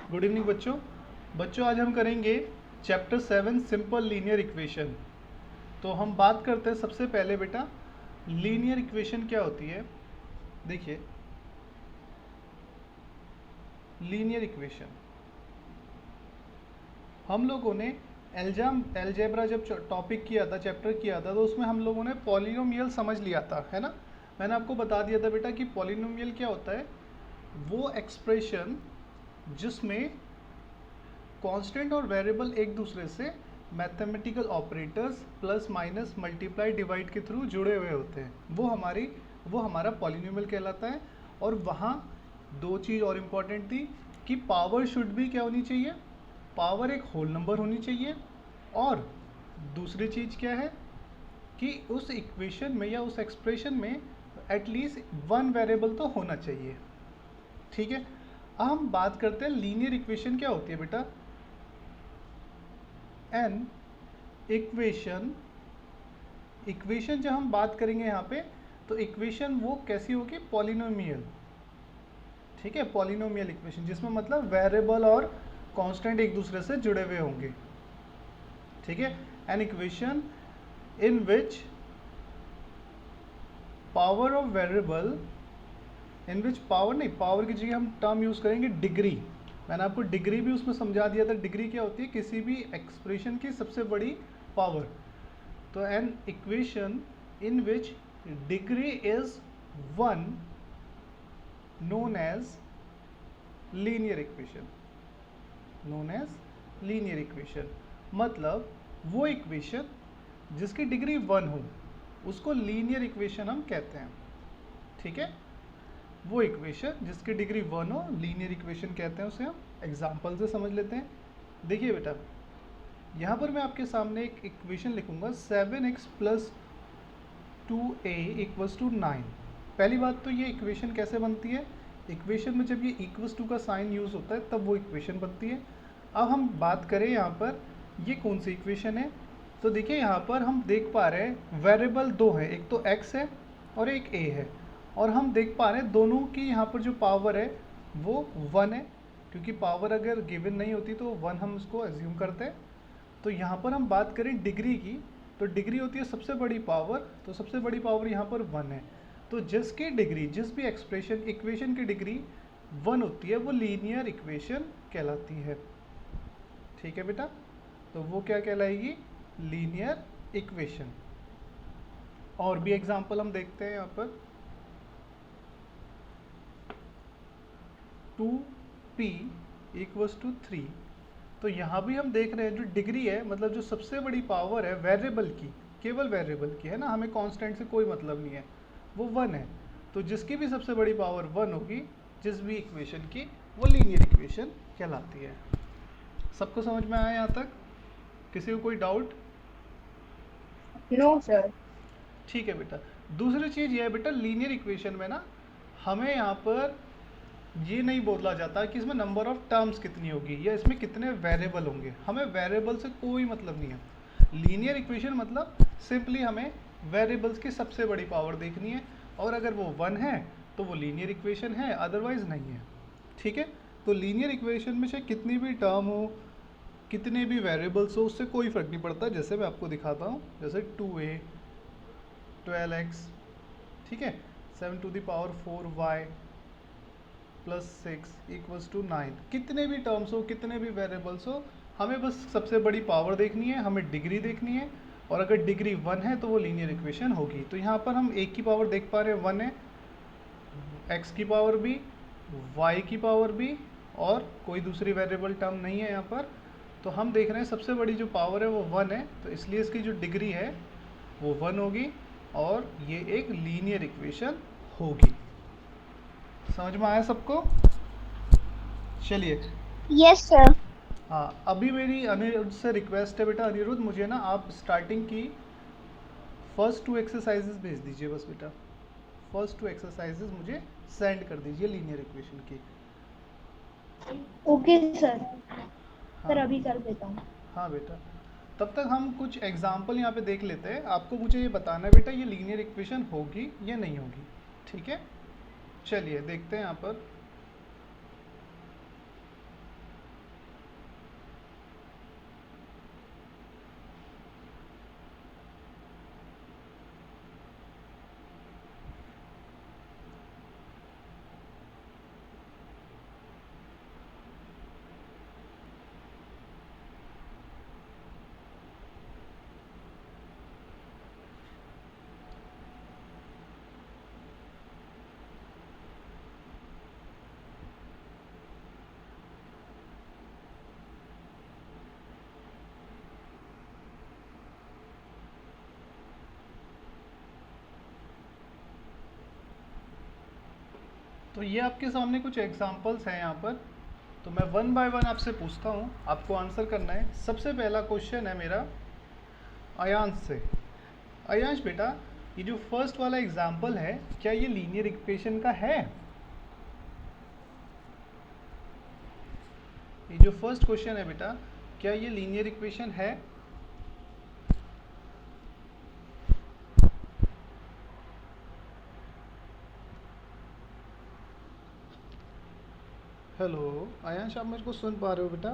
Good evening बच्चों। बच्चों आज हम करेंगे चैप्टर 7 सिंपल लीनियर इक्वेशन। तो हम बात करते हैं सबसे पहले बेटा लीनियर इक्वेशन क्या होती है। देखिए लीनियर इक्वेशन हम लोगों ने एल्जेब्रा जब टॉपिक किया था, चैप्टर किया था, तो उसमें हम लोगों ने पॉलिनोमियल समझ लिया था, है ना। मैंने आपको बता दिया था बेटा कि पॉलिनोमियल क्या होता है। वो एक्सप्रेशन जिसमें कांस्टेंट और वेरिएबल एक दूसरे से mathematical operators plus minus multiply divide के थ्रू जुड़े हुए होते हैं, वो हमारा पॉलिनोमियल कहलाता है। और वहाँ दो चीज़ और इम्पॉर्टेंट थी कि पावर शुड भी क्या होनी चाहिए, पावर एक होल नंबर होनी चाहिए। और दूसरी चीज़ क्या है कि उस इक्वेशन में या उस एक्सप्रेशन में एटलीस्ट वन वेरिएबल तो होना चाहिए। ठीक है, अब हम बात करते हैं लीनियर इक्वेशन क्या होती है बेटा। एन इक्वेशन जब हम बात करेंगे यहाँ पे, तो इक्वेशन वो कैसी होगी, पॉलिनोमियल। ठीक है, पॉलिनोमियल इक्वेशन जिसमें मतलब वेरिएबल और कांस्टेंट एक दूसरे से जुड़े हुए होंगे। ठीक है, an equation in which power of variable, in which power नहीं, पावर की जगह हम टर्म यूज करेंगे डिग्री। मैंने आपको डिग्री भी उसमें समझा दिया था। डिग्री क्या होती है, किसी भी एक्सप्रेशन की सबसे बड़ी पावर। तो an equation in which degree is 1 known as linear equation, मतलब वो इक्वेशन जिसकी डिग्री 1 हो उसको लीनियर इक्वेशन हम कहते हैं। ठीक है, वो इक्वेशन जिसकी डिग्री 1 हो लीनियर इक्वेशन कहते हैं, उसे हम एग्जाम्पल से समझ लेते हैं। देखिए बेटा, यहाँ पर मैं आपके सामने एक इक्वेशन लिखूंगा 7x plus 2a equals to 9। पहली बात तो ये इक्वेशन कैसे बनती है, इक्वेशन में जब ये इक्वल्स टू का साइन यूज़ होता है तब वो इक्वेशन बनती है। अब हम बात करें यहाँ पर ये कौन सी इक्वेशन है, तो देखिए यहाँ पर हम देख पा रहे हैं वेरिएबल दो हैं, एक तो x है और एक a है। और हम देख पा रहे हैं दोनों की यहाँ पर जो पावर है वो 1 है, क्योंकि पावर अगर गिवन नहीं होती तो 1 हम उसको एज्यूम करते हैं। तो यहाँ पर हम बात करें डिग्री की, तो डिग्री होती है सबसे बड़ी पावर, तो सबसे बड़ी पावर यहाँ पर 1 है। तो जिसकी डिग्री, जिस भी इक्वेशन की डिग्री 1 होती है वो लीनियर इक्वेशन कहलाती है। ठीक है बेटा, तो वो क्या कहलाएगी, लीनियर इक्वेशन। और भी एग्जांपल हम देखते हैं यहाँ पर 2p इक्वल्स टू 3। तो यहाँ भी हम देख रहे हैं जो डिग्री है, मतलब जो सबसे बड़ी पावर है वेरिएबल की, केवल वेरिएबल की है ना, हमें कांस्टेंट से कोई मतलब नहीं है, वो 1 है। तो जिसकी भी सबसे बड़ी पावर 1 होगी जिस भी इक्वेशन की, वो लीनियर इक्वेशन कहलाती है। सबको समझ में आया यहाँ तक, किसी को कोई डाउट? No sir. ठीक है बेटा, दूसरी चीज़ ये है बेटा, लीनियर इक्वेशन में ना हमें यहाँ पर ये नहीं बोला जाता कि इसमें नंबर ऑफ टर्म्स कितनी होगी या इसमें कितने वेरिएबल होंगे, हमें वेरिएबल से कोई मतलब नहीं है। लीनियर इक्वेशन मतलब सिंपली हमें वेरिएबल्स की सबसे बड़ी पावर देखनी है, और अगर वो 1 है तो वो लीनियर इक्वेशन है, अदरवाइज नहीं है। ठीक है, तो लीनियर इक्वेशन में चाहे कितनी भी टर्म हो, कितने भी वेरिएबल्स हो, उससे कोई फ़र्क नहीं पड़ता। जैसे मैं आपको दिखाता हूँ, जैसे 2a 12x, ठीक है, 7 to the power 4y plus 6 equals to 9। कितने भी टर्म्स हो, कितने भी वेरिएबल्स हो, हमें बस सबसे बड़ी पावर देखनी है, हमें डिग्री देखनी है। और अगर डिग्री 1 है तो वो लीनियर इक्वेशन होगी। तो यहाँ पर हम एक की पावर देख पा रहे हैं 1 है, x की पावर भी, y की पावर भी, और कोई दूसरी वेरिएबल टर्म नहीं है यहाँ पर। तो हम देख रहे हैं सबसे बड़ी जो पावर है वो 1 है, तो इसलिए इसकी जो डिग्री है वो 1 होगी और ये एक लीनियर इक्वेशन होगी। समझ में आया सबको? चलिए, यस सर। हाँ, अभी मेरी अनिरुद्ध से रिक्वेस्ट है बेटा, अनिरुद्ध मुझे ना आप स्टार्टिंग की फर्स्ट 2 एक्सरसाइजेज भेज दीजिए बस बेटा। फर्स्ट 2 एक्सरसाइजेज मुझे सेंड कर दीजिए लीनियर इक्वेशन की। Okay sir. हाँ सर अभी कर देता हूँ। हाँ बेटा, तब तक हम कुछ एग्जाम्पल यहाँ पे देख लेते हैं। आपको मुझे ये बताना है बेटा ये लीनियर इक्वेशन होगी या नहीं होगी। ठीक है, चलिए देखते हैं यहाँ पर। तो ये आपके सामने कुछ एग्जांपल्स हैं यहाँ पर। तो मैं वन बाय वन आपसे पूछता हूँ, आपको आंसर करना है। सबसे पहला क्वेश्चन है मेरा अयांश से। अयांश बेटा, ये जो फर्स्ट वाला एग्जांपल है, क्या ये लीनियर इक्वेशन का है? ये जो फर्स्ट क्वेश्चन है बेटा, क्या ये लीनियर इक्वेशन है? हेलो आयांश, आप मेरे को सुन पा रहे हो बेटा?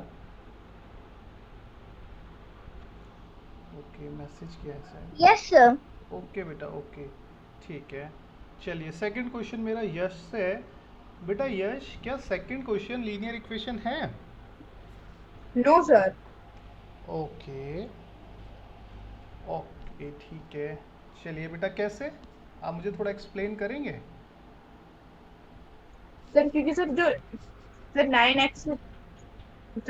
ओके, मैसेज किया है शायद। Yes sir. ओके बेटा, ओके, ठीक है। चलिए, सेकंड क्वेश्चन मेरा यश से है। बेटा यश, क्या सेकंड क्वेश्चन लीनियर इक्वेशन है? No sir. ओके ओके, ठीक है। चलिए बेटा, कैसे? आप मुझे थोड़ा एक्सप्लेन करेंगे? सर क्योंकि सर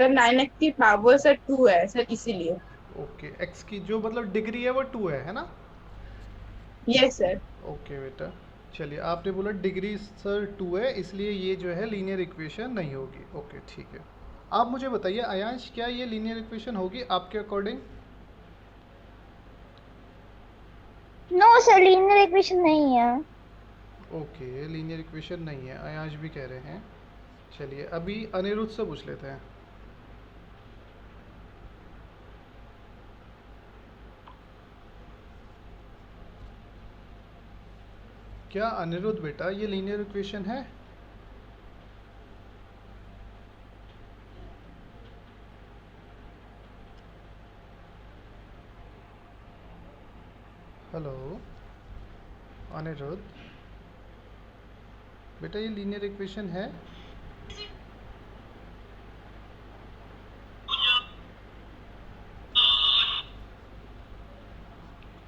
9x की पावर सर 2 है सर, इसीलिए। ओके, एक्स की जो मतलब डिग्री है वो 2 है ना? Yes sir. ओके बेटा, चलिए, आपने बोला डिग्री सर 2 है, इसलिए ये जो है लीनियर इक्वेशन नहीं होगी। ओके, ठीक है। आप मुझे बताइए अयांश, क्या ये लीनियर इक्वेशन होगी आपके according? No sir, linear equation नहीं है। ओके, लीनियर इक्वेशन नहीं है, अयांश भी कह रहे हैं। चलिए, अभी अनिरुद्ध से पूछ लेते हैं। क्या अनिरुद्ध बेटा, ये लीनियर इक्वेशन है? हेलो अनिरुद्ध बेटा, ये लीनियर इक्वेशन है?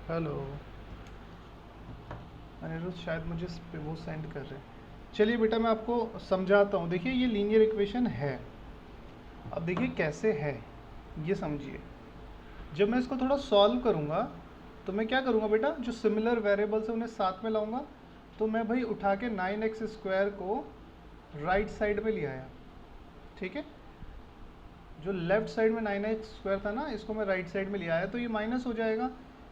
हेलो अनिरुद्ध, शायद मुझे इस पे वो सेंड कर रहे हैं। चलिए बेटा, मैं आपको समझाता हूँ। देखिए, ये लीनियर इक्वेशन है। अब देखिए कैसे है, ये समझिए। जब मैं इसको थोड़ा सॉल्व करूँगा तो मैं क्या करूँगा बेटा, जो सिमिलर वेरिएबल्स है उन्हें साथ में लाऊंगा। तो मैं भाई उठा के 9x² को राइट साइड में ले आया, ठीक है? जो लेफ्ट साइड में 9x² था ना, इसको मैं राइट साइड में ले आया, तो ये माइनस हो जाएगा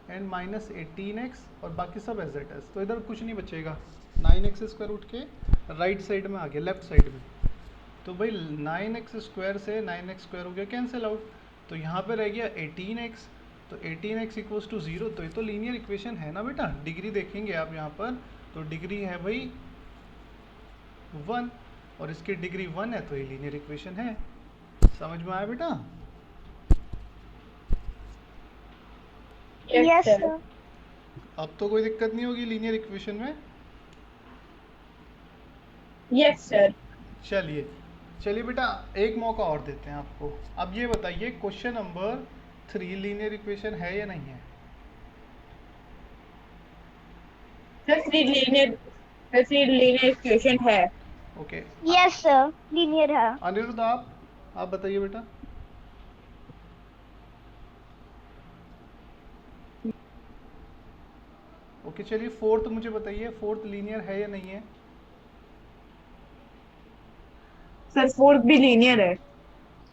एंड -18x और बाकी सब एज इट इज। तो इधर कुछ नहीं बचेगा, 9x² उठ के राइट साइड में आ गया, लेफ्ट साइड में। तो भाई 9x² से 9x² हो गया कैंसिल आउट, तो यहाँ पे रह गया 18x। तो 18x इक्वल्स टू 0। तो ये तो लीनियर इक्वेशन है ना बेटा? डिग्री देखेंगे आप यहाँ पर, तो डिग्री है भाई 1 और इसकी डिग्री 1 है, तो ये लीनियर इक्वेशन है। समझ में आया बेटा? Yes sir. सर। अब तो कोई दिक्कत नहीं होगी लीनियर इक्वेशन में। Yes sir. चलिए चलिए बेटा, एक मौका और देते हैं आपको। अब ये बताइए, क्वेश्चन नंबर 3 लीनियर इक्वेशन है या नहीं है? सर 3 लीनियर इक्वेशन है। ओके, यस सर, लीनियर है। अनिरुद्ध आप बताइए बेटा। ओके, चलिए फोर्थ मुझे बताइए, फोर्थ लीनियर है या नहीं है? सर 4 भी लीनियर है।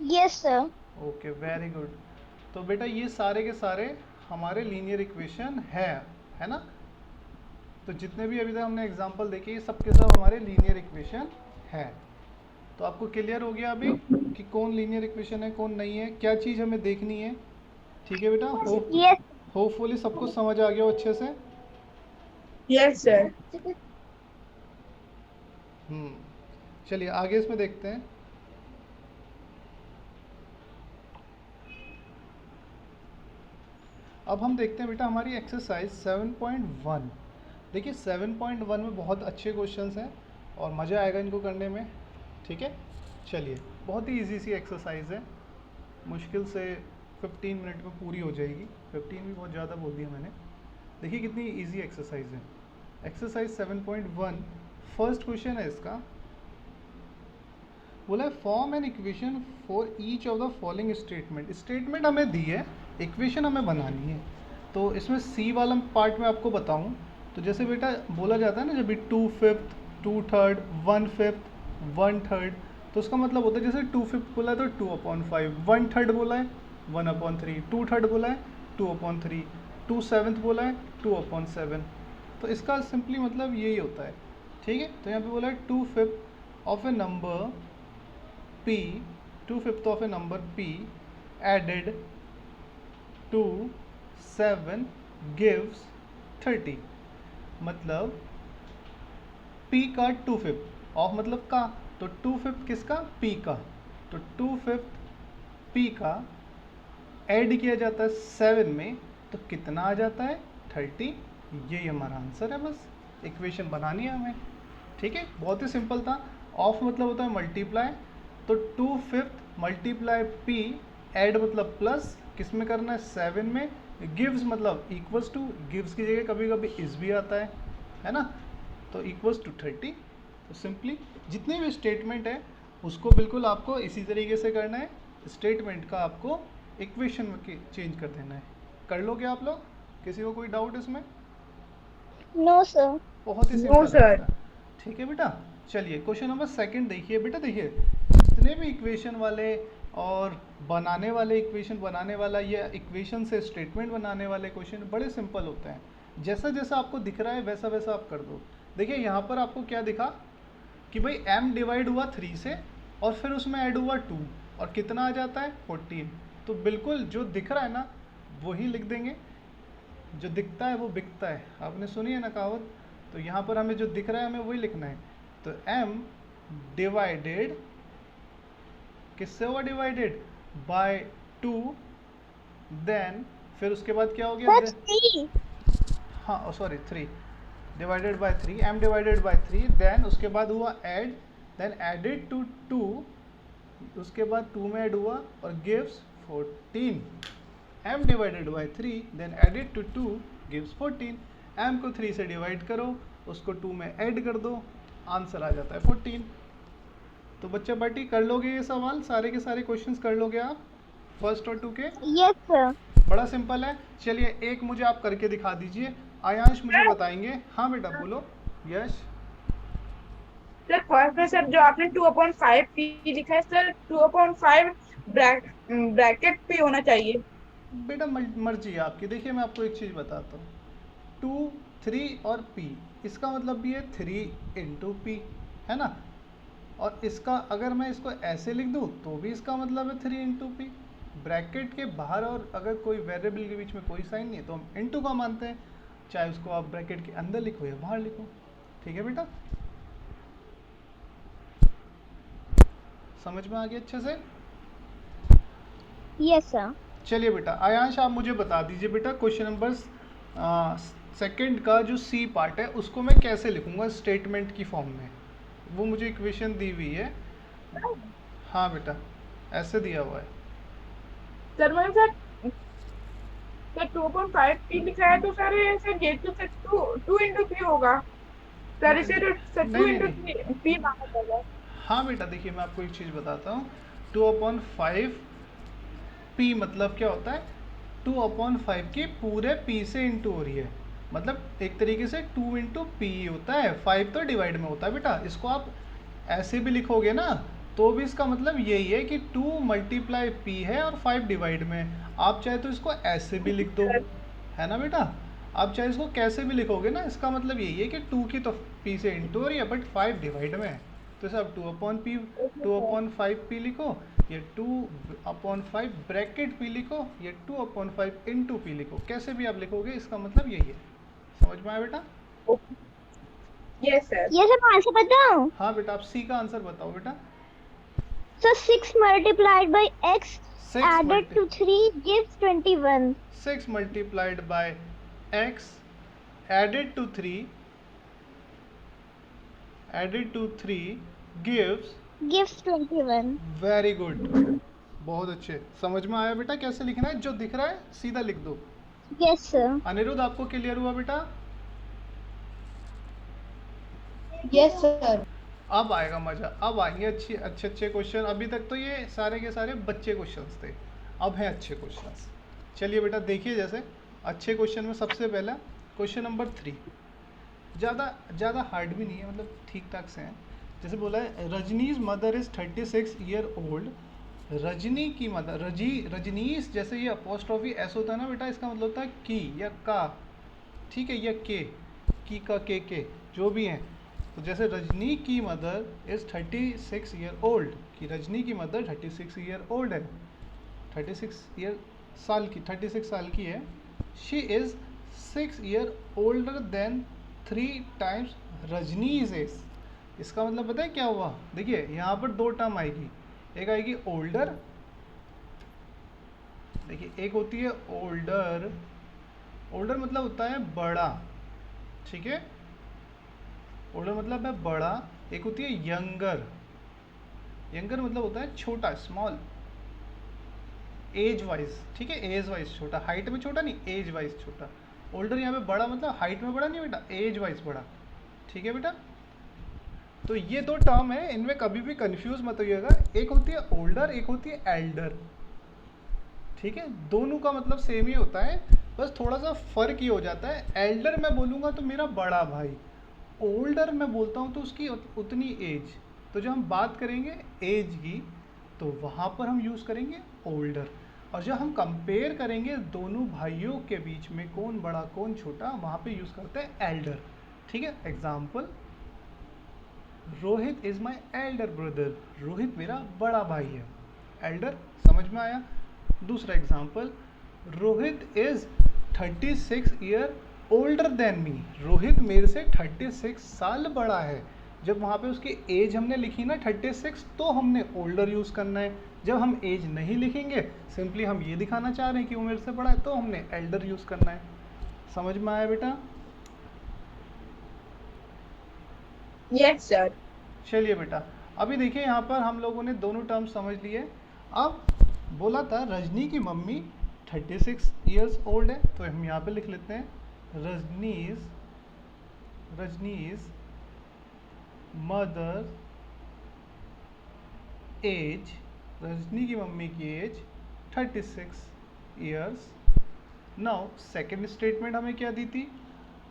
Yes sir. Okay, very good. तो बेटा ये सारे के सारे हमारे लीनियर इक्वेशन है ना? तो जितने भी अभी तक हमने एग्जांपल देखे, ये सब के सब हमारे लीनियर इक्वेशन है। तो आपको क्लियर हो गया अभी कि कौन लीनियर इक्वेशन है, कौन नहीं है, क्या चीज़ हमें देखनी है? ठीक है बेटा, यस। होपफुली सबको समझ आ गया हो अच्छे से। Yes sir. चलिए आगे इसमें देखते हैं। अब हम देखते हैं बेटा हमारी एक्सरसाइज 7.1। देखिए 7.1 में बहुत अच्छे क्वेश्चंस हैं और मज़ा आएगा इनको करने में, ठीक है? चलिए, बहुत ही इजी सी एक्सरसाइज है, मुश्किल से 15 मिनट में पूरी हो जाएगी। 15 भी बहुत ज़्यादा बोल दिया मैंने। देखिए कितनी इजी एक्सरसाइज है। एक्सरसाइज 7.1, फर्स्ट क्वेश्चन है इसका। बोला है form an equation for each of the following statement. Statement हमें दी है, इक्वेशन हमें बनानी है। तो इसमें सी वाला पार्ट में आपको बताऊं तो जैसे बेटा बोला जाता है ना, जब भी 2/5 2/3, 1/5, 1/3। तो उसका मतलब होता है जैसे 2/5 बोला है तो 2/5, 1/3 बोला है 1/3, 2/3 बोला है 2/3, 2/7 बोला है 2/7। तो इसका सिंपली मतलब यही होता है, ठीक है। तो यहाँ पे बोला है 2/5 of a number p, 2/5 of a number p added to 7 gives 30। मतलब p का 2/5 ऑफ मतलब का, तो 2/5 किसका, p का, तो 2/5 p का ऐड किया जाता है 7 में तो कितना आ जाता है 30। यही हमारा आंसर है, बस इक्वेशन बनानी है हमें, ठीक है। बहुत ही सिंपल था। ऑफ मतलब होता है मल्टीप्लाई, तो 2/5 मल्टीप्लाई p ऐड मतलब प्लस, किस में करना है 7 में, गिव्स मतलब इक्वल्स टू, गिव्स की जगह कभी कभी इज भी आता है ना, तो इक्वल्स टू 30। तो सिंपली जितने भी स्टेटमेंट है उसको बिल्कुल आपको इसी तरीके से करना है, स्टेटमेंट का आपको इक्वेशन में चेंज कर देना है। कर लोगे आप लोग? किसी को कोई डाउट इसमें? No sir. बहुत ही No, सिंपल sir. है, ठीक है बेटा। चलिए क्वेश्चन नंबर सेकंड देखिए बेटा। देखिए जितने भी इक्वेशन वाले और बनाने वाले, इक्वेशन बनाने वाला या इक्वेशन से स्टेटमेंट बनाने वाले क्वेश्चन बड़े सिंपल होते हैं। जैसा जैसा आपको दिख रहा है वैसा वैसा आप कर दो। देखिए यहाँ पर आपको क्या दिखा कि भाई m डिवाइड हुआ 3 से और फिर उसमें ऐड हुआ 2 और कितना आ जाता है 14। तो बिल्कुल जो दिख रहा है ना वही लिख देंगे, जो दिखता है वो बिकता है, आपने सुनी है ना कहावत। तो यहाँ पर हमें जो दिख रहा है हमें वही लिखना है। तो m डिवाइडेड किससे हुआ डिवाइडेड, बाय 2, देन फिर उसके बाद क्या हो गया, सर 3। हाँ sorry 3 divided by 3, m divided by 3, then उसके बाद हुआ ऐड, देन एडेड टू 2, उसके बाद 2 में ऐड हुआ और gives 14। m divided by 3 then added to 2 gives 14। m को 3 से डिवाइड करो, उसको 2 में ऐड कर दो, आंसर आ जाता है 14। तो बच्चा बाटी कर लोगे ये सवाल, सारे के सारे क्वेश्चंस कर लोगे आप फर्स्ट और 2 के? Yes sir. बड़ा सिंपल है। चलिए एक मुझे आप करके दिखा दीजिए, आयांश मुझे बताएंगे। हाँ बेटा बोलो। यश सर फर्स्ट में सर जो आपने 2/5 p लिखा है सर, 2/5 ब्रैकेट पे होना चाहिए। बेटा मर्जी है आपकी। देखिए मैं आपको एक चीज़ बताता हूँ, 2, 3 और p, इसका मतलब भी है 3 इंटू पी, है ना। और इसका अगर मैं इसको ऐसे लिख दूँ तो भी इसका मतलब है 3 इंटू पी। ब्रैकेट के बाहर और अगर कोई वेरिएबल के बीच में कोई साइन नहीं है तो हम इंटू का मानते हैं, चाहे उसको आप ब्रैकेट के अंदर लिखो या बाहर लिखो, ठीक है बेटा। समझ में आ गया अच्छे से? Yes sir. चलिए बेटा आयांश आप मुझे बता दीजिए बेटा, क्वेश्चन नंबर सेकंड का जो सी पार्ट है उसको मैं कैसे लिखूंगा स्टेटमेंट की फॉर्म में। वो मुझे इक्वेशन दी हुई है। हाँ बेटा ऐसे दिया हुआ है। सर मैंने सर 2/5 p लिखा है तो सर ये सर ये तो सर 2 इंटू p होगा सर, इसे तो सर 2 नहीं, इंटू नहीं। p माना जाएगा। हाँ बेटा देखिए मैं आपको एक चीज़ बताता हूँ, 2/5 p मतलब क्या होता है, 2/5 की पूरे p से इंटू हो रही है, मतलब एक तरीके से 2 इंटू पी होता है, 5 तो डिवाइड में होता है बेटा। इसको आप ऐसे भी लिखोगे ना तो भी इसका मतलब यही है कि 2 मल्टीप्लाई p है और 5 डिवाइड में। आप चाहे तो इसको ऐसे भी लिख दो, है ना बेटा। आप चाहे इसको कैसे भी लिखोगे ना, इसका मतलब यही है कि 2 की तो p से इंटू हो रही है बट 5 डिवाइड में है। तो इसे आप 2/5 p लिखो, ये 2/5 ब्रैकेट p लिखो, ये 2/5 इंटू p लिखो, कैसे भी आप लिखोगे इसका मतलब यही है। समझ में आया बेटा? Yes sir. ये सर मैं आंसर बताऊं? हाँ बेटा आप सी का आंसर बताओ बेटा। Sir 6 multiplied by x 6 added to 3 gives 21. 6 multiplied by x added to 3 gives 21. Very good, बहुत अच्छे। समझ में आया बेटा कैसे लिखना है, जो दिख रहा है सीधा लिख दो। Yes sir. अनिरुद्ध आपको क्लियर हुआ बेटा? Yes sir. अब आएगा मजा, अब आएंगे अच्छे क्वेश्चन। अभी तक तो ये सारे के सारे बच्चे क्वेश्चंस थे, अब हैं अच्छे क्वेश्चंस। चलिए बेटा देखिए, जैसे अच्छे क्वेश्चन में सबसे पहला क्वेश्चन नंबर 3, ज़्यादा हार्ड भी नहीं है, मतलब ठीक ठाक से हैं। जैसे बोला है Rajni's mother is 36 year old. Rajni की मदर, रजनीश, जैसे ये अपोस्ट्रॉफी एस होता है ना बेटा, इसका मतलब होता है की या का, ठीक है, या के, की का के जो भी हैं। तो जैसे रजनी की मदर इज़ 36 ईयर ओल्ड, कि रजनी की मदर 36 ईयर ओल्ड है, 36 साल की है। She is 6 year older than 3 times Rajni's age. इसका मतलब पता है क्या हुआ, देखिए यहाँ पर दो टर्म आएगी, एक आएगी ओल्डर, देखिए एक होती है ओल्डर, ओल्डर मतलब होता है बड़ा, ठीक है, ओल्डर मतलब है बड़ा। एक होती है यंगर, यंगर मतलब होता है छोटा, स्मॉल, एज वाइज, ठीक है, एज वाइज छोटा, हाइट में छोटा नहीं, एज वाइज छोटा। ओल्डर यहाँ पे बड़ा मतलब हाइट में बड़ा नहीं बेटा, एज वाइज बड़ा, ठीक है बेटा। तो ये दो टर्म है, इनमें कभी भी कंफ्यूज मत होइएगा, एक होती है ओल्डर, एक होती है एल्डर, ठीक है, दोनों का मतलब सेम ही होता है, बस थोड़ा सा फर्क ही हो जाता है। एल्डर मैं बोलूँगा तो मेरा बड़ा भाई, ओल्डर मैं बोलता हूँ तो उसकी उतनी एज। तो जब हम बात करेंगे एज की तो वहाँ पर हम यूज़ करेंगे ओल्डर, और जब हम कंपेयर करेंगे दोनों भाइयों के बीच में कौन बड़ा कौन छोटा, वहाँ पे यूज़ करते हैं एल्डर, ठीक है। Example, Rohit is my elder brother, Rohit मेरा बड़ा भाई है, एल्डर, समझ में आया। दूसरा example, Rohit is 36 year older than me, Rohit मेरे से 36 साल बड़ा है। जब वहाँ पे उसकी एज हमने लिखी ना 36, तो हमने ओल्डर यूज़ करना है। जब हम एज नहीं लिखेंगे, सिंपली हम ये दिखाना चाह रहे हैं कि वो मेरे से बड़ा है, तो हमने एल्डर यूज़ करना है। समझ में आया बेटा? Yes sir. चलिए बेटा, अभी देखिए यहाँ पर हम लोगों ने दोनों टर्म समझ लिए। अब बोला था रजनी की मम्मी 36 ईयर्स ओल्ड है, तो हम यहाँ पे लिख लेते हैं रजनीज मदर एज, रजनी की मम्मी की age 36 years. Now second statement हमें क्या दी थी,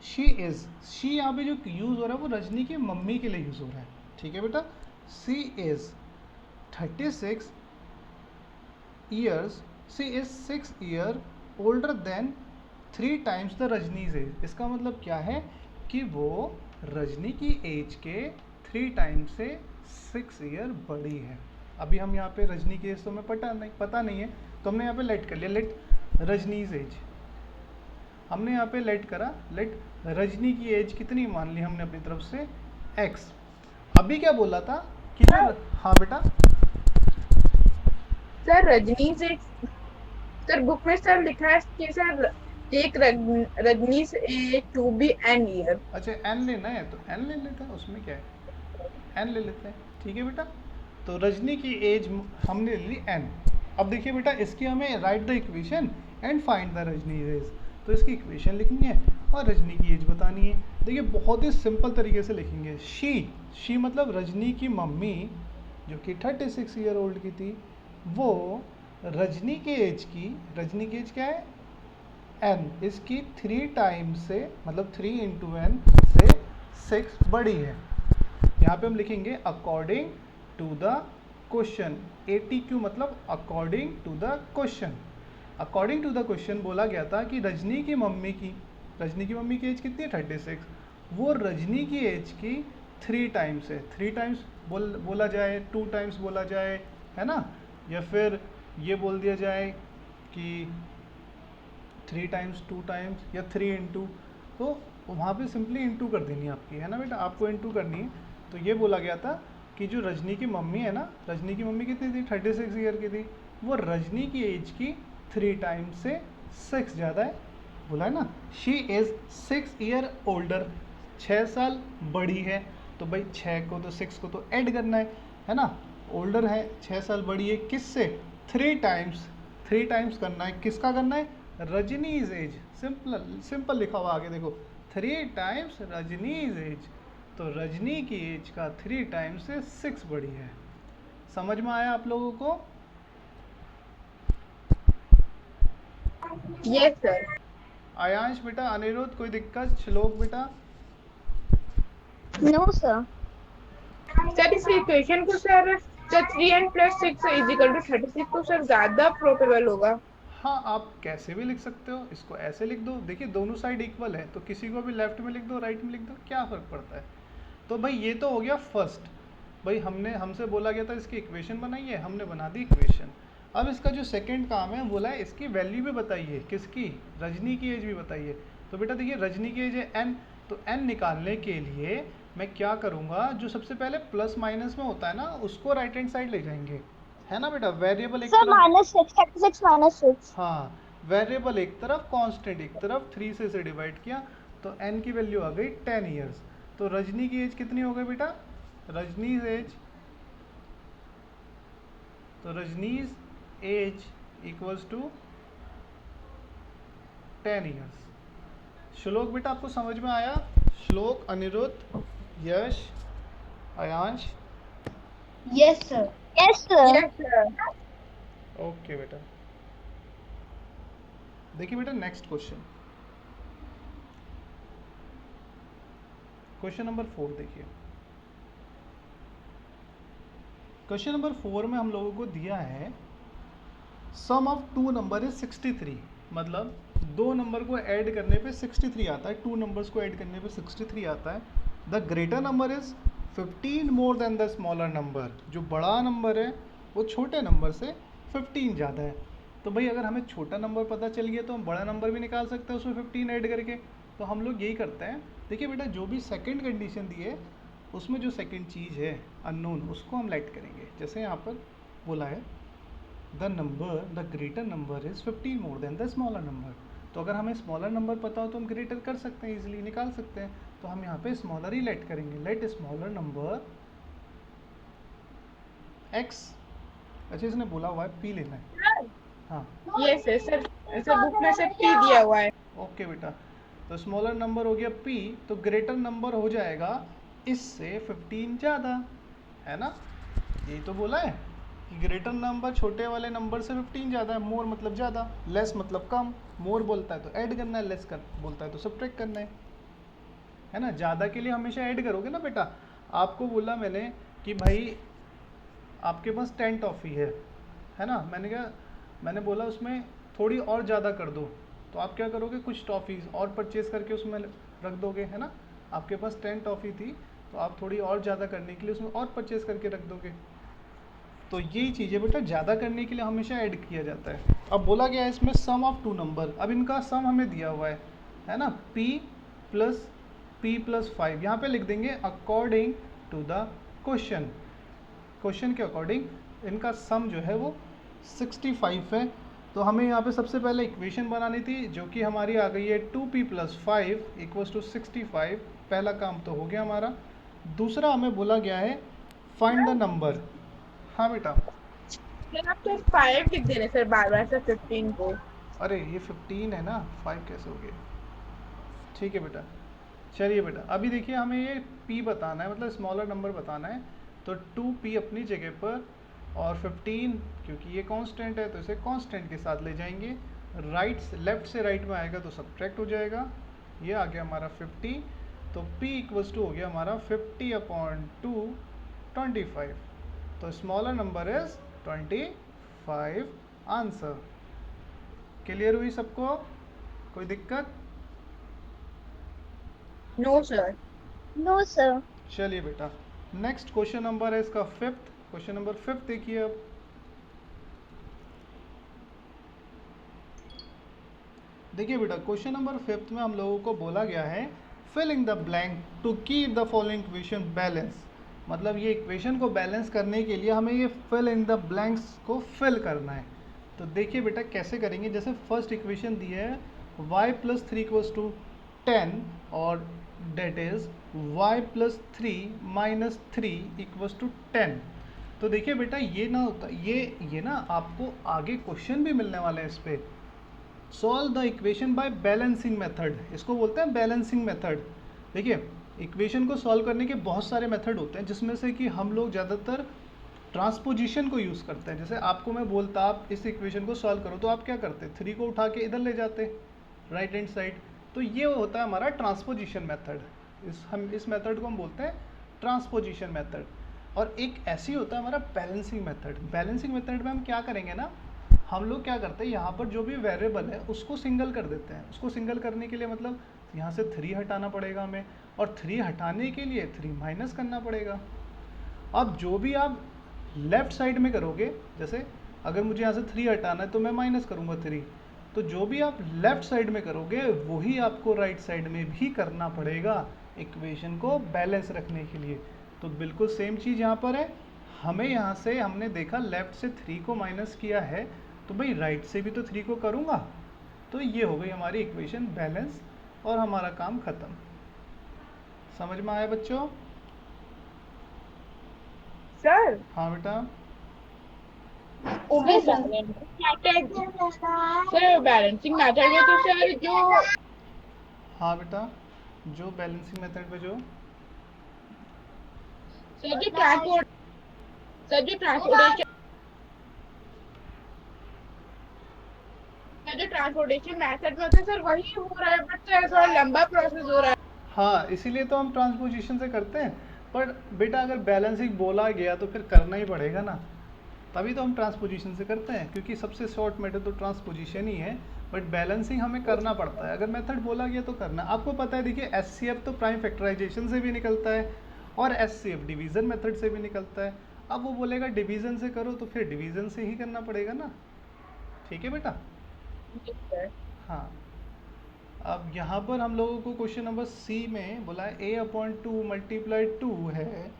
शी इज़, शी यहाँ पे जो यूज़ हो रहा है वो रजनी की मम्मी के लिए यूज़ हो रहा है, ठीक है बेटा। She is 36 years, she is 6 year older than 3 times the Rajni's age. इसका मतलब क्या है कि वो रजनी की एज के 3 टाइम्स से 6 ईयर बड़ी है। अभी हम यहाँ पे रजनी की एज तो हमें पता नहीं है, तो हमने यहाँ पे लेट कर लिया, लेट रजनीज एज, हमने यहाँ पे लेट करा, लेट रजनी की एज कितनी मान ली हमने अपनी तरफ से, x। अभी क्या बोला था कि जो, हाँ बेटा, सर रजनी से, सर बुक में सर लिखा है कि सर एक रजनी से टू बी एन ईयर। अच्छा n लेना है तो n ले लेते हैं, उसमें क्या है, n ले लेते हैं, ठीक है बेटा। तो रजनी की एज हमने ले ली n। अब देखिए बेटा, इसकी हमें write the equation and find the Rajni age, तो इसकी इक्वेशन लिखनी है और रजनी की एज बतानी है। देखिए बहुत ही सिंपल तरीके से लिखेंगे, शी मतलब रजनी की मम्मी जो कि 36 ईयर ओल्ड की थी, वो रजनी की एज की, रजनी की एज क्या है n, इसकी 3 टाइम्स से, मतलब 3 इंटू n से 6 बड़ी है। यहाँ पे हम लिखेंगे according to the question, ATQ मतलब according to the question. According to the question बोला गया था कि रजनी की मम्मी की एज कितनी है 36, वो रजनी की एज की 3 टाइम्स है। 3 टाइम्स बोला जाए, 2 टाइम्स बोला जाए, है ना, या फिर ये बोल दिया जाए कि 3 टाइम्स, 2 टाइम्स, या 3 इंटू, तो वहाँ पे सिंपली इंटू कर देनी है आपकी, है ना बेटा, आपको इंटू करनी है। तो ये बोला गया था कि जो रजनी की मम्मी है ना, रजनी की मम्मी कितनी थी 36 ईयर की थी, वो रजनी की एज की 3 टाइम्स से 6 ज़्यादा है, बोला है ना। शी इज़ 6 ईयर ओल्डर, 6 साल बड़ी है, तो भाई 6 को तो 6 को तो ऐड करना है ना, ओल्डर है 6 साल बड़ी है, किससे, 3 टाइम्स करना है, किसका करना है, रजनीज एज। सिंपल लिखा हुआ आगे देखो, 3 टाइम्स रजनीज एज, तो रजनी की एज का 3 टाइम्स से 6 बड़ी है। समझ में आया आप लोगों को? Yes sir. आयांश बेटा, अनिरुद्ध कोई दिक्कत, श्लोक बेटा? No, sir. सर इस इक्वेशन को सर 3n + 6 = 36 तो सर ज्यादा प्रोबेबल होगा। हाँ, आप कैसे भी लिख सकते हो, इसको ऐसे लिख दो। देखिए दोनों साइड इक्वल है, तो किसी को भी लेफ्ट में लिख दो, राइट में लिख दो, क्या फ़र्क पड़ता है। तो भाई ये तो हो गया फर्स्ट। भाई हमसे बोला गया था इसकी इक्वेशन बनाइए, हमने बना दी इक्वेशन। अब इसका जो सेकंड काम है, बोला है इसकी वैल्यू भी बताइए, किसकी, रजनी की एज भी बताइए। तो बेटा देखिए रजनी की एज है n, तो n निकालने के लिए मैं क्या करूँगा, जो सबसे पहले प्लस माइनस में होता है ना, उसको राइट हैंड साइड ले जाएंगे, है ना बेटा। वेरिएबल एक Sir, तरफ, -6, 36 -6. हाँ, वेरिएबल एक तरफ, कांस्टेंट एक तरफ, 3 से डिवाइड किया तो n की वैल्यू आ गई 10 ईयर्स। तो रजनी की एज कितनी हो गई बेटा, रजनीज एज, तो Rajni's age equals to 10 years. Shlok बेटा आपको समझ में आया? Shlok, Aniruddh, Yash, Ayansh? Yes, sir. Yes, sir. Yes sir. Okay बेटा। देखिए बेटा नेक्स्ट क्वेश्चन, क्वेश्चन नंबर 4 देखिए। क्वेश्चन नंबर 4 में हम लोगों को दिया है सम ऑफ टू नंबर इज 63, मतलब दो नंबर को ऐड करने पे 63 आता है, टू नंबर्स को ऐड करने पे 63 आता है। The greater number is 15 more than the smaller number, जो बड़ा नंबर है वो छोटे नंबर से 15 ज़्यादा है। तो भाई अगर हमें छोटा नंबर पता चल गया तो हम बड़ा नंबर भी निकाल सकते हैं उसमें 15 ऐड करके। तो हम लोग यही करते हैं। देखिए बेटा जो भी सेकंड कंडीशन दी है उसमें जो सेकंड चीज़ है अननोन, उसको हम लाइट करेंगे। जैसे यहाँ पर बोला है the greater number is 15 more than the smaller number. तो अगर हमें स्मॉलर नंबर पता हो तो हम ग्रेटर कर सकते हैं, इजीली निकाल सकते हैं। तो हम यहाँ पे स्मॉलर ही लाइट करेंगे, लेट स्मॉलर नंबर x। अच्छा इसने बोला हुआ है p लेना है, हाँ यस सर, सर बुक में से पी दिया हुआ है। ओके बेटा। तो स्मॉलर नंबर हो गया p, तो ग्रेटर नंबर हो जाएगा इससे 15 ज़्यादा, है ना। यही तो बोला है कि ग्रेटर नंबर छोटे वाले नंबर से 15 ज़्यादा है। मोर मतलब ज़्यादा, लेस मतलब कम। मोर बोलता है तो ऐड करना है, लेस कर बोलता है तो सब्ट्रैक्ट करना है ना। ज़्यादा के लिए हमेशा ऐड करोगे ना बेटा। आपको बोला मैंने कि भाई आपके पास 10 टॉफ़ी है ना। मैंने बोला उसमें थोड़ी और ज़्यादा कर दो, तो आप क्या करोगे, कुछ टॉफ़ीज़ और परचेज़ करके उसमें रख दोगे, है ना। आपके पास 10 टॉफ़ी थी तो आप थोड़ी और ज़्यादा करने के लिए उसमें और परचेज़ करके रख दोगे। तो यही चीज़ है बेटा, ज़्यादा करने के लिए हमेशा ऐड किया जाता है। अब बोला गया है इसमें सम ऑफ टू नंबर, अब इनका सम हमें दिया हुआ है ना, p + 5। यहाँ पे लिख देंगे according to the question, question के अकॉर्डिंग इनका सम जो है वो 65 है। तो हमें यहाँ पे सबसे पहले इक्वेशन बनानी थी जो कि हमारी आ गई है 2p + 5 = 65। पहला काम तो हो गया हमारा। दूसरा हमें बोला गया है फाइंड द नंबर। हाँ बेटा, सर आप तो 5 लिख दे रहे सर बार बार से 15 को। अरे ये 15 है ना, 5 कैसे हो गया। ठीक है बेटा, चलिए बेटा अभी देखिए हमें ये p बताना है, मतलब स्मॉलर नंबर बताना है। तो 2p अपनी जगह पर और 15 क्योंकि ये कांस्टेंट है तो इसे कांस्टेंट के साथ ले जाएंगे। लेफ्ट से राइट में आएगा तो सब्ट्रैक्ट हो जाएगा। ये आ गया हमारा 50, तो p = हो गया हमारा 50/2 25। तो smaller number is 25 answer. Clear हुई सबको, कोई दिक्कत? No sir. No, sir. चलिए बेटा नेक्स्ट क्वेश्चन नंबर है इसका 5th। क्वेश्चन नंबर 5 देखिए। अब देखिए बेटा क्वेश्चन नंबर 5 में हम लोगों को बोला गया है fill in the blank to keep the following equation balance. मतलब ये इक्वेशन को बैलेंस करने के लिए हमें ये फिल इन द ब्लैंक्स को फिल करना है। तो देखिए बेटा कैसे करेंगे। जैसे फर्स्ट इक्वेशन दी है y + 3 = 10 और डेट इज y + 3 - 3 = 10। तो देखिए बेटा ये ना होता ये ना आपको आगे क्वेश्चन भी मिलने वाले हैं इस पे। Solve the equation by balancing method, इसको बोलते हैं बैलेंसिंग मेथड। देखिए इक्वेशन को सॉल्व करने के बहुत सारे मेथड होते हैं जिसमें से कि हम लोग ज़्यादातर ट्रांसपोजिशन को यूज़ करते हैं। जैसे आपको मैं बोलता आप इस इक्वेशन को सॉल्व करो तो आप क्या करते, 3 को उठा के इधर ले जाते राइट हैंड साइड। तो ये होता है हमारा ट्रांसपोजिशन मेथड। इस मेथड को हम बोलते हैं ट्रांसपोजिशन मेथड। और एक ऐसी होता है हमारा बैलेंसिंग मेथड। बैलेंसिंग मेथड में हम क्या करेंगे ना, हम लोग क्या करते हैं, यहाँ पर जो भी वेरिएबल है उसको सिंगल कर देते हैं। उसको सिंगल करने के लिए मतलब यहाँ से 3 हटाना पड़ेगा हमें, और 3 हटाने के लिए 3 माइनस करना पड़ेगा। अब जो भी आप लेफ्ट साइड में करोगे, जैसे अगर मुझे यहाँ से 3 हटाना है तो मैं माइनस करूँगा 3, तो जो भी आप लेफ्ट साइड में करोगे वही आपको राइट साइड में भी करना पड़ेगा इक्वेशन को बैलेंस रखने के लिए। तो बिल्कुल सेम चीज़ यहाँ पर है। हमें यहाँ से हमने देखा लेफ्ट से 3 को माइनस किया है, तो भाई राइट से भी तो 3 को करूँगा। तो ये हो गई हमारी इक्वेशन बैलेंस और हमारा काम ख़त्म। समझ में आया बच्चों? सर हाँ बेटा। Okay sir. Sir balancing method में तो सर जो हाँ बेटा, जो बैलेंसिंग मेथड पे जो सर जो ट्रांसपोर्टेशन मेथड में तो सर वही हो रहा है, बट सर थोड़ा लंबा प्रोसेस हो रहा है। हाँ, इसीलिए तो हम ट्रांसपोजिशन से करते हैं। पर बेटा अगर बैलेंसिंग बोला गया तो फिर करना ही पड़ेगा ना, तभी तो हम ट्रांसपोजिशन से करते हैं, क्योंकि सबसे शॉर्ट मेथड तो ट्रांसपोजिशन ही है। बट बैलेंसिंग हमें करना पड़ता है, अगर मेथड बोला गया तो करना। आपको पता है, देखिए एचसीएफ तो प्राइम फैक्टराइजेशन से भी निकलता है और एचसीएफ डिवीज़न मेथड से भी निकलता है। अब वो बोलेगा डिवीज़न से करो तो फिर डिवीज़न से ही करना पड़ेगा ना। ठीक है बेटा? हाँ, अब यहाँ पर हम लोगों को क्वेश्चन नंबर सी में बोला है a/2 मल्टीप्लाई 2 है,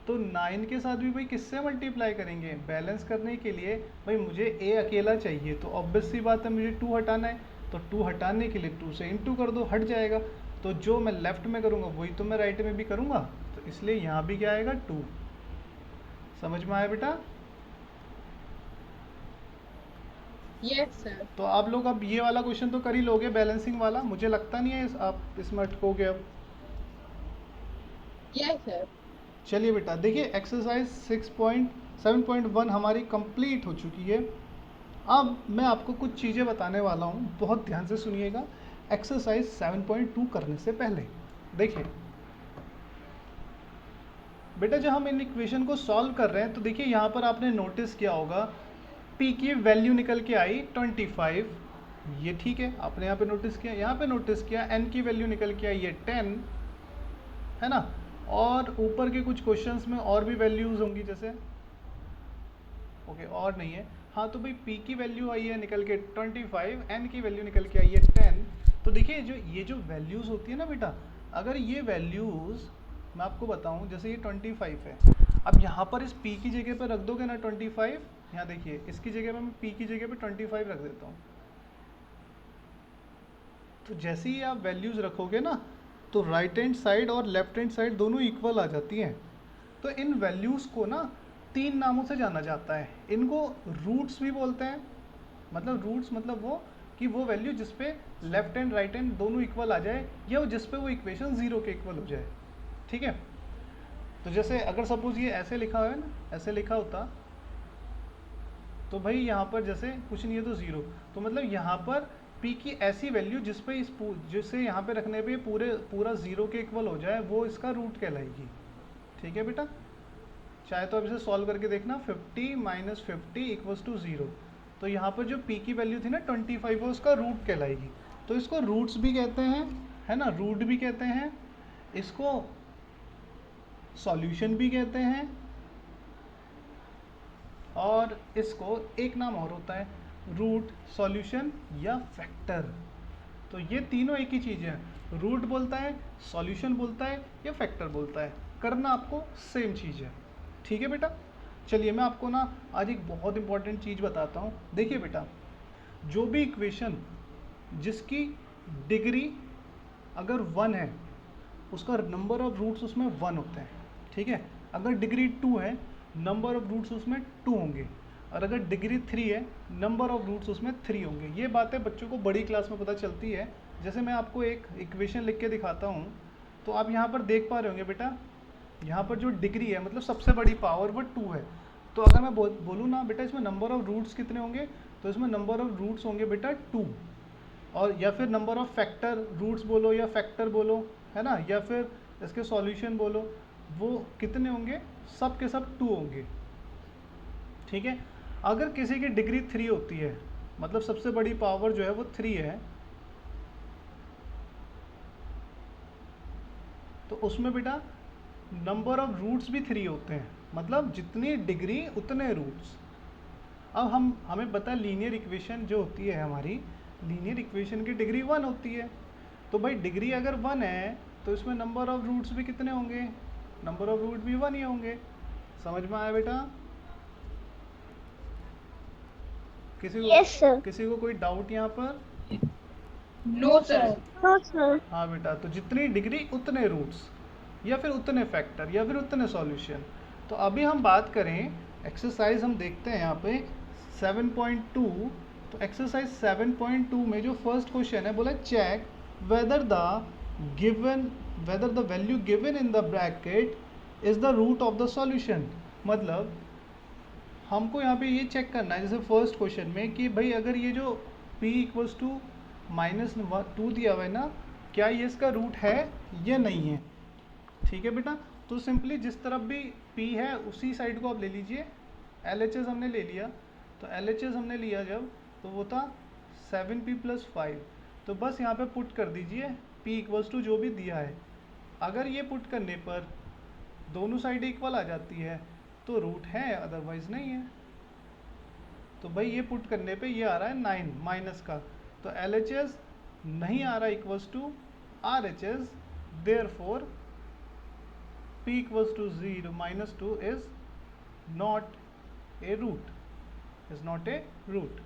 तो 9 के साथ भी भाई किससे मल्टीप्लाई करेंगे? बैलेंस करने के लिए भाई मुझे a अकेला चाहिए, तो ऑब्वियस सी बात है मुझे 2 हटाना है, तो 2 हटाने के लिए 2 से इंटू कर दो, हट जाएगा। तो जो मैं लेफ्ट में करूँगा वही तो मैं राइट में भी करूँगा, तो इसलिए यहाँ भी क्या आएगा 2। समझ में आया बेटा? Yes sir. तो आप लोग अब ये वाला क्वेश्चन तो कर ही लोगे, बैलेंसिंग वाला। मुझे लगता नहीं है आप इसमें अटकोगे अब। Yes sir. चलिए बेटा, देखिए एक्सरसाइज 6.7.1 हमारी कंप्लीट हो चुकी है। अब मैं आपको कुछ चीज़ें बताने वाला हूँ, बहुत ध्यान से सुनिएगा। एक्सरसाइज 7.2 करने से पहले देखिए बेटा, जब हम इन इक्वेशन को सॉल्व कर रहे हैं तो देखिए यहाँ पर आपने नोटिस किया होगा P की वैल्यू निकल के आई 25, ये ठीक है, आपने यहाँ पे नोटिस किया। यहाँ पे नोटिस किया N की वैल्यू निकल के आई है 10, है ना। और ऊपर के कुछ क्वेश्चंस में और भी वैल्यूज़ होंगी, जैसे ओके और नहीं है, हाँ तो भाई P की वैल्यू आई है निकल के 25, N की वैल्यू निकल के आई है 10। तो देखिए ये जो वैल्यूज़ होती है ना बेटा, अगर ये वैल्यूज़ मैं आपको बताऊं, जैसे ये 25 है, अब यहाँ पर इस P की जगह पर रख दोगे ना 25, यहाँ देखिए इसकी जगह पर मैं P की जगह पर 25 रख देता हूँ। तो जैसे ही आप वैल्यूज़ रखोगे ना, तो राइट हैंड साइड और लेफ्ट हैंड साइड दोनों इक्वल आ जाती हैं। तो इन वैल्यूज़ को ना 3 नामों से जाना जाता है। इनको रूट्स भी बोलते हैं, मतलब रूट्स मतलब वो कि वो वैल्यू जिस पे लेफ्ट हैंड राइट हैंड दोनों इक्वल आ जाए, या जिस पे वो इक्वेशन 0 के इक्वल हो जाए। ठीक है, तो जैसे अगर सपोज ये ऐसे लिखा हुआ है ना, ऐसे लिखा होता तो भाई यहाँ पर जैसे कुछ नहीं है तो 0, तो मतलब यहाँ पर P की ऐसी वैल्यू जिस पे जिससे यहाँ पे रखने पे पूरा 0 के इक्वल हो जाए, वो इसका रूट कहलाएगी। ठीक है बेटा, चाहे तो अब इसे सॉल्व करके देखना, 50 - 50 = 0। तो यहाँ पर जो P की वैल्यू थी ना 25, वो उसका रूट कहलाएगी। तो इसको रूट्स भी कहते हैं, है ना, रूट भी कहते हैं, इसको सॉल्यूशन भी कहते हैं, और इसको एक नाम और होता है, रूट, सॉल्यूशन या फैक्टर। तो ये तीनों एक ही चीज़ है, रूट बोलता है, सॉल्यूशन बोलता है या फैक्टर बोलता है, करना आपको सेम चीज़ है। ठीक है बेटा, चलिए मैं आपको ना आज एक बहुत इंपॉर्टेंट चीज़ बताता हूँ। देखिए बेटा, जो भी इक्वेशन जिसकी डिग्री अगर 1 है, उसका नंबर ऑफ रूट्स उसमें 1 होते हैं। ठीक है, अगर डिग्री 2 है, नंबर ऑफ रूट्स उसमें 2 होंगे, और अगर डिग्री 3 है, नंबर ऑफ रूट्स उसमें 3 होंगे। ये बातें बच्चों को बड़ी क्लास में पता चलती है। जैसे मैं आपको एक इक्वेशन लिख के दिखाता हूँ, तो आप यहाँ पर देख पा रहे होंगे बेटा, यहाँ पर जो डिग्री है मतलब सबसे बड़ी पावर वो 2 है। तो अगर मैं बोलूँ ना बेटा इसमें नंबर ऑफ रूट्स कितने होंगे, तो इसमें नंबर ऑफ रूट्स होंगे बेटा 2, और या फिर नंबर ऑफ फैक्टर रूट्स बोलो या फैक्टर बोलो, है ना, या फिर इसके सॉल्यूशन बोलो, वो कितने होंगे? सब के सब 2 होंगे। ठीक है, अगर किसी की डिग्री 3 होती है, मतलब सबसे बड़ी पावर जो है वो 3 है, तो उसमें बेटा नंबर ऑफ रूट्स भी 3 होते हैं, मतलब जितनी डिग्री उतने रूट्स। अब हमें पता है लीनियर इक्वेशन जो होती है हमारी, लीनियर इक्वेशन की डिग्री 1 होती है। तो भाई डिग्री अगर 1 है तो इसमें नंबर ऑफ रूट्स भी कितने होंगे? नंबर ऑफ रूट भी 1 ही होंगे। समझ में आया बेटा? Yes, sir. किसी को कोई डाउट यहाँ पर? No sir. No, sir. हाँ बेटा, तो जितनी डिग्री उतने रूट्स, या फिर उतने फैक्टर, या फिर उतने सॉल्यूशन। तो अभी हम बात करें एक्सरसाइज, हम देखते हैं यहाँ पे 7.2। तो एक्सरसाइज 7.2 में जो फर्स्ट क्वेश्चन है, बोला check whether the value given in the bracket is the root of the solution. मतलब हमको यहाँ पे ये चेक करना है, जैसे फर्स्ट क्वेश्चन में, कि भाई अगर ये जो p इक्वल्स टू -2 दिया हुआ है ना, क्या ये इसका रूट है या नहीं है। ठीक है बेटा, तो सिंपली जिस तरफ भी p है उसी साइड को आप ले लीजिए। LHS हमने ले लिया, तो LHS हमने लिया जब, तो वो था 7p + 5। तो बस यहाँ पे पुट कर दीजिए p इक्वल्स टू जो भी दिया है। अगर ये पुट करने पर दोनों साइड इक्वल आ जाती है तो रूट है, अदरवाइज नहीं है। तो भाई ये पुट करने पे ये आ रहा है 9 माइनस का, तो LHS नहीं आ रहा equals to RHS, therefore p equals to 0 -2 is not a root, is not a root.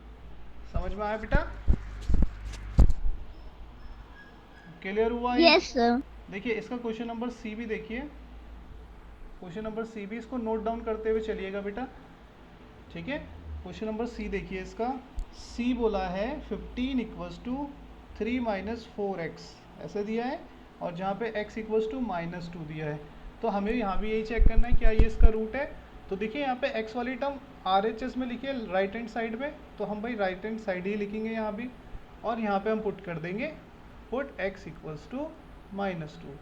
समझ में आया बेटा? क्लियर हुआ ये? Yes, sir. देखिए इसका क्वेश्चन नंबर सी भी देखिए, क्वेश्चन नंबर सी भी, इसको नोट डाउन करते हुए चलिएगा बेटा। ठीक है, क्वेश्चन नंबर सी देखिए, इसका सी बोला है 15 इक्वल्स टू 3 - 4x ऐसे दिया है, और जहाँ पे x इक्वल्स टू -2 दिया है। तो हमें यहाँ भी यही चेक करना है क्या ये इसका रूट है। तो देखिए यहाँ पे x वाली टर्म RHS में लिखिए राइट हैंड साइड में, तो हम भाई राइट हैंड साइड ही लिखेंगे यहाँ भी, और यहाँ पे हम पुट कर देंगे पुट x इक्वल्स टू -2।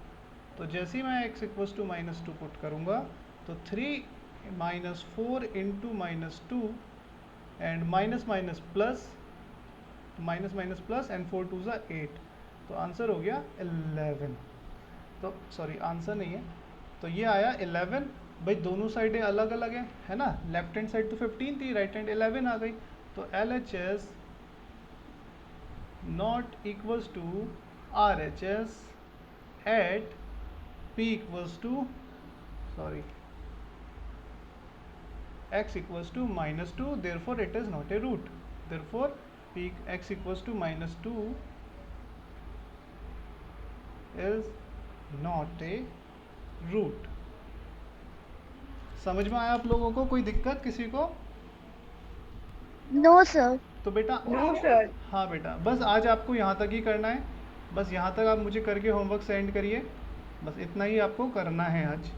तो जैसे ही मैं x इक्वल्स टू -2 पुट करूँगा, तो 3 - 4 into -2 and minus plus and 4 2 ज़ा 8, तो आंसर हो गया 11। तो सॉरी आंसर नहीं है, तो ये आया 11। भाई दोनों साइडें अलग अलग है ना, लेफ्ट हैंड साइड तो 15 थी, राइट हैंड 11 आ गई। तो LHS not equals to RHS at p equals to x equals to -2, therefore it is not a root, therefore x equals to -2 is not a root। समझ में आया आप लोगों को? कोई दिक्कत किसी को? No, sir. तो बेटा नो सर। हाँ बेटा, बस आज आपको यहाँ तक ही करना है, बस यहाँ तक आप मुझे करके होमवर्क सेंड करिए, बस इतना ही आपको करना है आज।